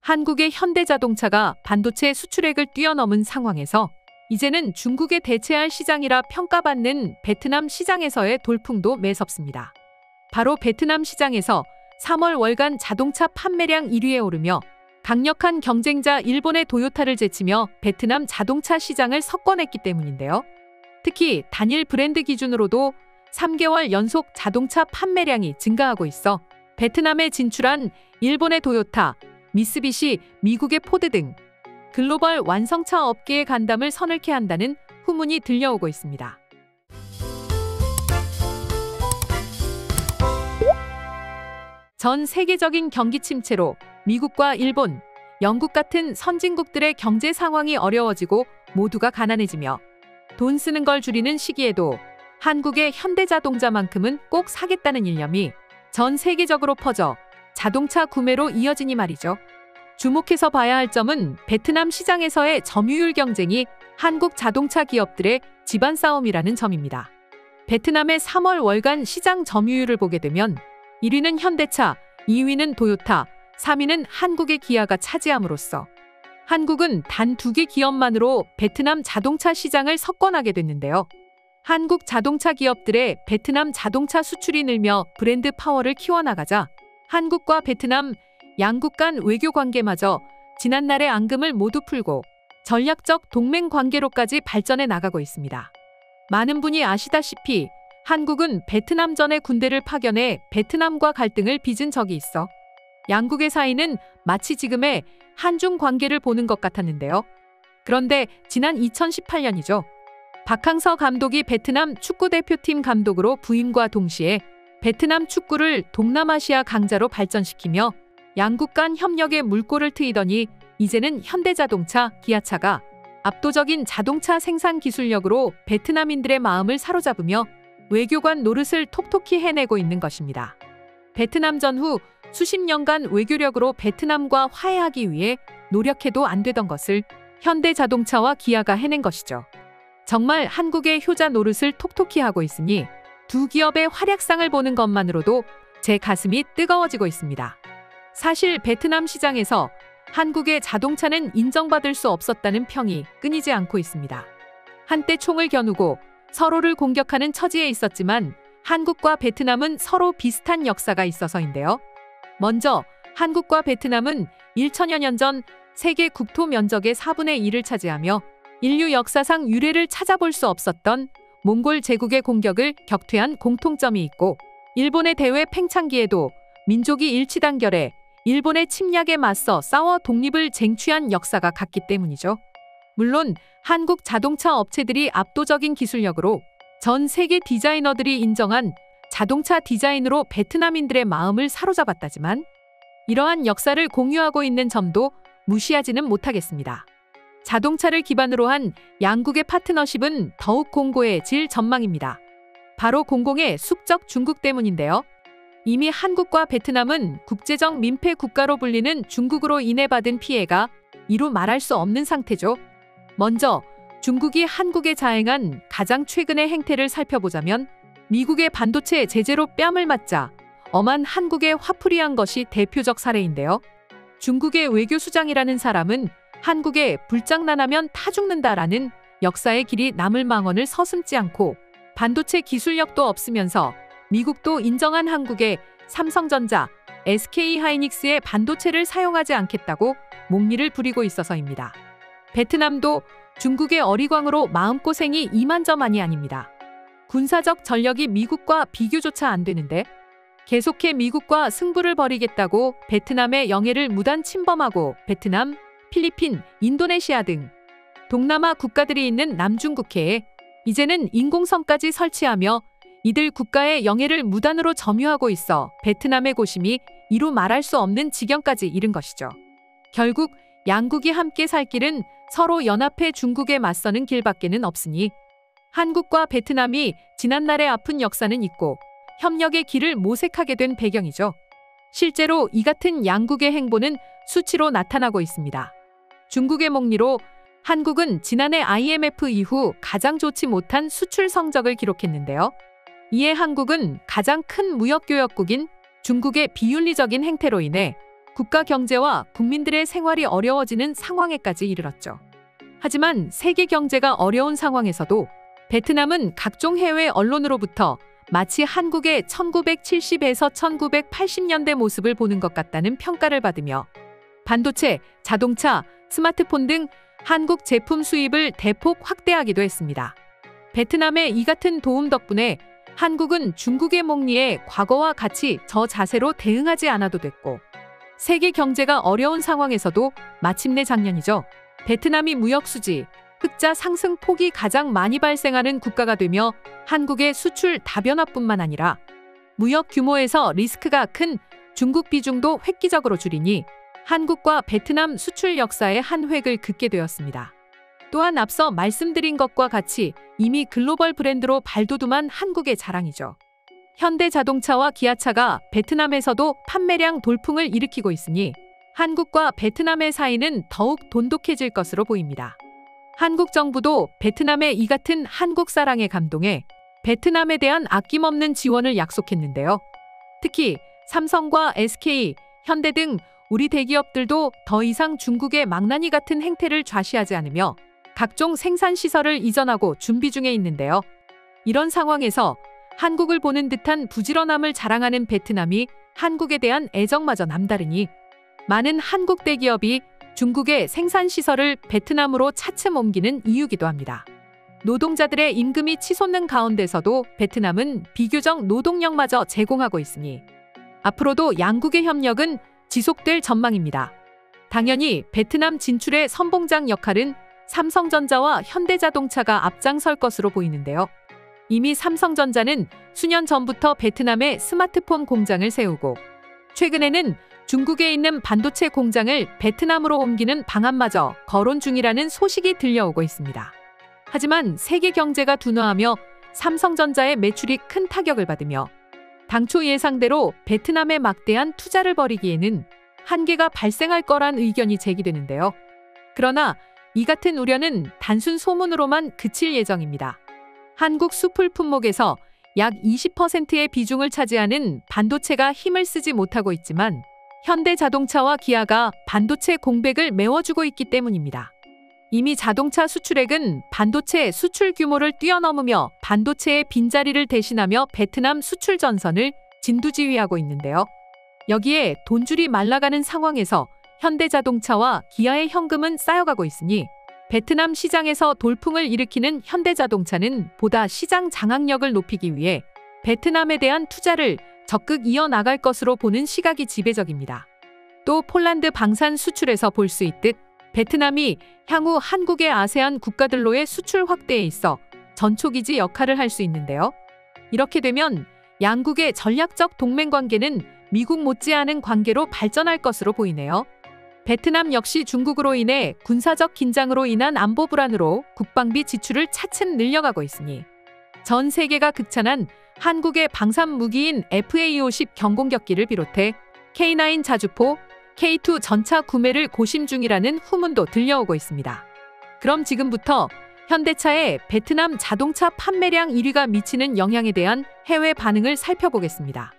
한국의 현대자동차가 반도체 수출액을 뛰어넘은 상황에서 이제는 중국에 대체할 시장이라 평가받는 베트남 시장에서의 돌풍도 매섭습니다. 바로 베트남 시장에서 3월 월간 자동차 판매량 1위에 오르며 강력한 경쟁자 일본의 도요타를 제치며 베트남 자동차 시장을 석권했기 때문인데요. 특히 단일 브랜드 기준으로도 3개월 연속 자동차 판매량이 증가하고 있어 베트남에 진출한 일본의 도요타, 미쓰비시, 미국의 포드 등 글로벌 완성차 업계의 간담을 서늘케 한다는 후문이 들려오고 있습니다. 전 세계적인 경기 침체로 미국과 일본, 영국 같은 선진국들의 경제 상황이 어려워지고 모두가 가난해지며 돈 쓰는 걸 줄이는 시기에도 한국의 현대자동차만큼은 꼭 사겠다는 일념이 전 세계적으로 퍼져 자동차 구매로 이어지니 말이죠. 주목해서 봐야 할 점은 베트남 시장에서의 점유율 경쟁이 한국 자동차 기업들의 집안 싸움이라는 점입니다. 베트남의 3월 월간 시장 점유율을 보게 되면 1위는 현대차, 2위는 도요타, 3위는 한국의 기아가 차지함으로써 한국은 단 2개 기업만으로 베트남 자동차 시장을 석권하게 됐는데요. 한국 자동차 기업들의 베트남 자동차 수출이 늘며 브랜드 파워를 키워나가자 한국과 베트남 양국 간 외교 관계마저 지난날의 앙금을 모두 풀고 전략적 동맹 관계로까지 발전해 나가고 있습니다. 많은 분이 아시다시피 한국은 베트남전에 군대를 파견해 베트남과 갈등을 빚은 적이 있어 양국의 사이는 마치 지금의 한중 관계를 보는 것 같았는데요. 그런데 지난 2018년이죠. 박항서 감독이 베트남 축구대표팀 감독으로 부임과 동시에 베트남 축구를 동남아시아 강자로 발전시키며 양국 간 협력에 물꼬를 트이더니 이제는 현대자동차, 기아차가 압도적인 자동차 생산 기술력으로 베트남인들의 마음을 사로잡으며 외교관 노릇을 톡톡히 해내고 있는 것입니다. 베트남전 후 수십 년간 외교력으로 베트남과 화해하기 위해 노력해도 안 되던 것을 현대자동차와 기아가 해낸 것이죠. 정말 한국의 효자 노릇을 톡톡히 하고 있으니 두 기업의 활약상을 보는 것만으로도 제 가슴이 뜨거워지고 있습니다. 사실 베트남 시장에서 한국의 자동차는 인정받을 수 없었다는 평이 끊이지 않고 있습니다. 한때 총을 겨누고 서로를 공격하는 처지에 있었지만 한국과 베트남은 서로 비슷한 역사가 있어서인데요. 먼저 한국과 베트남은 1천여 년 전 세계 국토 면적의 4분의 1을 차지하며 인류 역사상 유례를 찾아볼 수 없었던 몽골 제국의 공격을 격퇴한 공통점이 있고 일본의 대외 팽창기에도 민족이 일치단결해 일본의 침략에 맞서 싸워 독립을 쟁취한 역사가 같기 때문이죠. 물론 한국 자동차 업체들이 압도적인 기술력으로 전 세계 디자이너들이 인정한 자동차 디자인으로 베트남인들의 마음을 사로잡았다지만 이러한 역사를 공유하고 있는 점도 무시하지는 못하겠습니다. 자동차를 기반으로 한 양국의 파트너십은 더욱 공고해질 전망입니다. 바로 공공의 숙적 중국 때문인데요. 이미 한국과 베트남은 국제적 민폐 국가로 불리는 중국으로 인해 받은 피해가 이루 말할 수 없는 상태죠. 먼저 중국이 한국에 자행한 가장 최근의 행태를 살펴보자면 미국의 반도체 제재로 뺨을 맞자 엄한 한국에 화풀이한 것이 대표적 사례인데요. 중국의 외교수장이라는 사람은 한국에 불장난하면 타 죽는다라는 역사의 길이 남을 망언을 서슴지 않고 반도체 기술력도 없으면서 미국도 인정한 한국에 삼성전자, SK하이닉스의 반도체를 사용하지 않겠다고 목리를 부리고 있어서입니다. 베트남도 중국의 어리광으로 마음고생이 이만저만이 아닙니다. 군사적 전력이 미국과 비교조차 안 되는데 계속해 미국과 승부를 벌이겠다고 베트남의 영해를 무단 침범하고 베트남, 필리핀, 인도네시아 등 동남아 국가들이 있는 남중국해에 이제는 인공섬까지 설치하며 이들 국가의 영해를 무단으로 점유하고 있어 베트남의 고심이 이루 말할 수 없는 지경까지 이른 것이죠. 결국 양국이 함께 살 길은 서로 연합해 중국에 맞서는 길밖에는 없으니 한국과 베트남이 지난날의 아픈 역사는 있고 협력의 길을 모색하게 된 배경이죠. 실제로 이 같은 양국의 행보는 수치로 나타나고 있습니다. 중국의 목리로 한국은 지난해 IMF 이후 가장 좋지 못한 수출 성적을 기록했는데요. 이에 한국은 가장 큰 무역교역국인 중국의 비윤리적인 행태로 인해 국가 경제와 국민들의 생활이 어려워지는 상황에까지 이르렀죠. 하지만 세계 경제가 어려운 상황에서도 베트남은 각종 해외 언론으로부터 마치 한국의 1970에서 1980년대 모습을 보는 것 같다는 평가를 받으며 반도체, 자동차, 스마트폰 등 한국 제품 수입을 대폭 확대하기도 했습니다. 베트남의 이 같은 도움 덕분에 한국은 중국의 목리에 과거와 같이 저 자세로 대응하지 않아도 됐고, 세계 경제가 어려운 상황에서도 마침내 작년이죠. 베트남이 무역 수지, 흑자 상승 폭이 가장 많이 발생하는 국가가 되며 한국의 수출 다변화뿐만 아니라 무역 규모에서 리스크가 큰 중국 비중도 획기적으로 줄이니 한국과 베트남 수출 역사의 한 획을 긋게 되었습니다. 또한 앞서 말씀드린 것과 같이 이미 글로벌 브랜드로 발돋움한 한국의 자랑이죠. 현대자동차와 기아차가 베트남에서도 판매량 돌풍을 일으키고 있으니 한국과 베트남의 사이는 더욱 돈독해질 것으로 보입니다. 한국 정부도 베트남의 이 같은 한국 사랑에 감동해 베트남에 대한 아낌없는 지원을 약속했는데요. 특히 삼성과 SK, 현대 등 우리 대기업들도 더 이상 중국의 망나니 같은 행태를 좌시하지 않으며 각종 생산시설을 이전하고 준비 중에 있는데요. 이런 상황에서 한국을 보는 듯한 부지런함을 자랑하는 베트남이 한국에 대한 애정마저 남다르니 많은 한국 대기업이 중국의 생산시설을 베트남으로 차츰 옮기는 이유기도 합니다. 노동자들의 임금이 치솟는 가운데서도 베트남은 비교적 노동력마저 제공하고 있으니 앞으로도 양국의 협력은 지속될 전망입니다. 당연히 베트남 진출의 선봉장 역할은 삼성전자와 현대자동차가 앞장설 것으로 보이는데요. 이미 삼성전자는 수년 전부터 베트남에 스마트폰 공장을 세우고 최근에는 중국에 있는 반도체 공장을 베트남으로 옮기는 방안마저 거론 중이라는 소식이 들려오고 있습니다. 하지만 세계 경제가 둔화하며 삼성전자의 매출이 큰 타격을 받으며 당초 예상대로 베트남에 막대한 투자를 벌이기에는 한계가 발생할 거란 의견이 제기되는데요. 그러나 이 같은 우려는 단순 소문으로만 그칠 예정입니다. 한국 수풀 품목에서 약 20%의 비중을 차지하는 반도체가 힘을 쓰지 못하고 있지만 현대자동차와 기아가 반도체 공백을 메워주고 있기 때문입니다. 이미 자동차 수출액은 반도체 수출 규모를 뛰어넘으며 반도체의 빈자리를 대신하며 베트남 수출 전선을 진두지휘하고 있는데요. 여기에 돈줄이 말라가는 상황에서 현대자동차와 기아의 현금은 쌓여가고 있으니 베트남 시장에서 돌풍을 일으키는 현대자동차는 보다 시장 장악력을 높이기 위해 베트남에 대한 투자를 적극 이어나갈 것으로 보는 시각이 지배적입니다. 또 폴란드 방산 수출에서 볼 수 있듯 베트남이 향후 한국의 아세안 국가들로의 수출 확대에 있어 전초기지 역할을 할 수 있는데요. 이렇게 되면 양국의 전략적 동맹 관계는 미국 못지않은 관계로 발전할 것으로 보이네요. 베트남 역시 중국으로 인해 군사적 긴장으로 인한 안보 불안으로 국방비 지출을 차츰 늘려가고 있으니 전 세계가 극찬한 한국의 방산 무기인 FA-50 경공격기를 비롯해 K9 자주포, K2 전차 구매를 고심 중이라는 후문도 들려오고 있습니다. 그럼 지금부터 현대차의 베트남 자동차 판매량 1위가 미치는 영향에 대한 해외 반응을 살펴보겠습니다.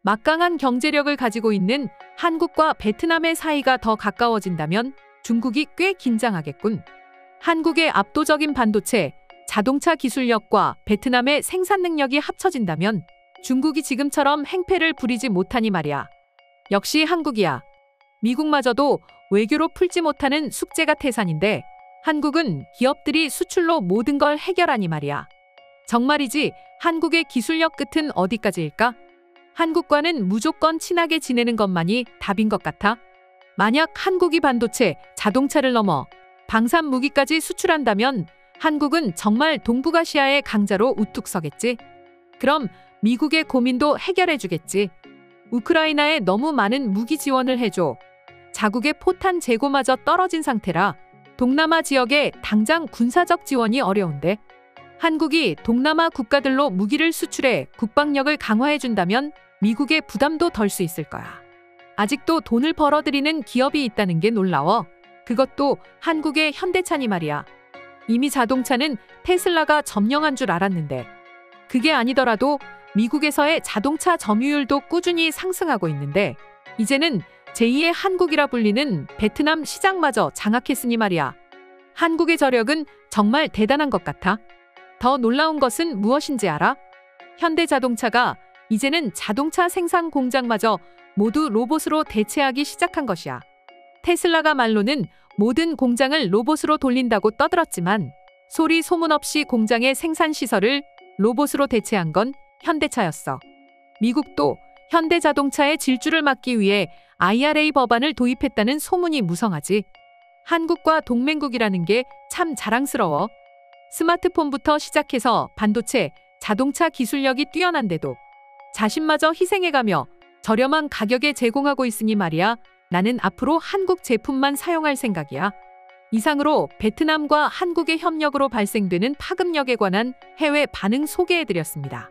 막강한 경제력을 가지고 있는 한국과 베트남의 사이가 더 가까워진다면 중국이 꽤 긴장하겠군. 한국의 압도적인 반도체, 자동차 기술력과 베트남의 생산 능력이 합쳐진다면 중국이 지금처럼 행패를 부리지 못하니 말이야. 역시 한국이야. 미국마저도 외교로 풀지 못하는 숙제가 태산인데 한국은 기업들이 수출로 모든 걸 해결하니 말이야. 정말이지 한국의 기술력 끝은 어디까지일까? 한국과는 무조건 친하게 지내는 것만이 답인 것 같아. 만약 한국이 반도체, 자동차를 넘어 방산 무기까지 수출한다면 한국은 정말 동북아시아의 강자로 우뚝 서겠지. 그럼 미국의 고민도 해결해주겠지. 우크라이나에 너무 많은 무기 지원을 해줘. 자국의 포탄 재고마저 떨어진 상태라 동남아 지역에 당장 군사적 지원이 어려운데 한국이 동남아 국가들로 무기를 수출해 국방력을 강화해준다면 미국의 부담도 덜 수 있을 거야. 아직도 돈을 벌어들이는 기업이 있다는 게 놀라워. 그것도 한국의 현대차니 말이야. 이미 자동차는 테슬라가 점령한 줄 알았는데 그게 아니더라도 미국에서의 자동차 점유율도 꾸준히 상승하고 있는데 이제는 제2의 한국이라 불리는 베트남 시장마저 장악했으니 말이야. 한국의 저력은 정말 대단한 것 같아. 더 놀라운 것은 무엇인지 알아? 현대자동차가 이제는 자동차 생산 공장마저 모두 로봇으로 대체하기 시작한 것이야. 테슬라가 말로는 모든 공장을 로봇으로 돌린다고 떠들었지만 소리 소문 없이 공장의 생산 시설을 로봇으로 대체한 건 현대차였어. 미국도 현대자동차의 질주를 막기 위해 IRA 법안을 도입했다는 소문이 무성하지. 한국과 동맹국이라는 게 참 자랑스러워. 스마트폰부터 시작해서 반도체, 자동차 기술력이 뛰어난데도 자신마저 희생해가며 저렴한 가격에 제공하고 있으니 말이야. 나는 앞으로 한국 제품만 사용할 생각이야. 이상으로 베트남과 한국의 협력으로 발생되는 파급력에 관한 해외 반응 소개해드렸습니다.